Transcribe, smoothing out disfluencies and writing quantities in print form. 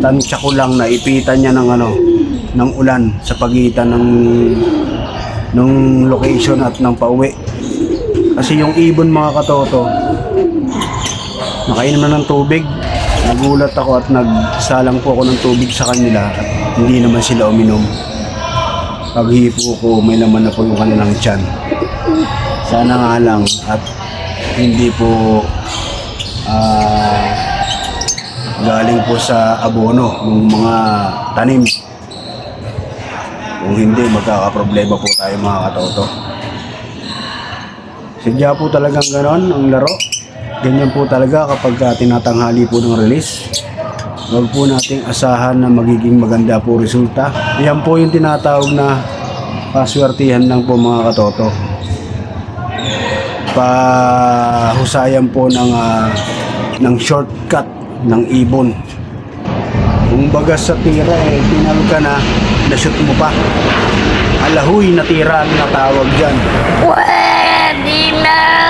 tansya ko lang na ipitan niya ng ng ulan sa pagitan ng location at ng pauwi. Kasi yung ibon mga katoto, nakainom na ng tubig. Nagulat ako at nagsalang po ako ng tubig sa kanila at hindi naman sila uminom. Paghipo ko, may laman na po yung kanilang tiyan. Sana nga lang at hindi po galing po sa abono ng mga tanim. Kung hindi, magkakaproblema po tayo mga katoto. Sadya po talagang ganon ang laro. Ganyan po talaga kapag tinatanghali po ng release. Huwag po nating asahan na magiging maganda po resulta. Yan po yung tinatawag na paswertihan lang po mga katoto. Pahusayan po ng shortcut ng ibon. Kung bagas sa tira tinalo ka na, nashoot mo pa. Alahoy na tira ang natawag dyan. Pwede na!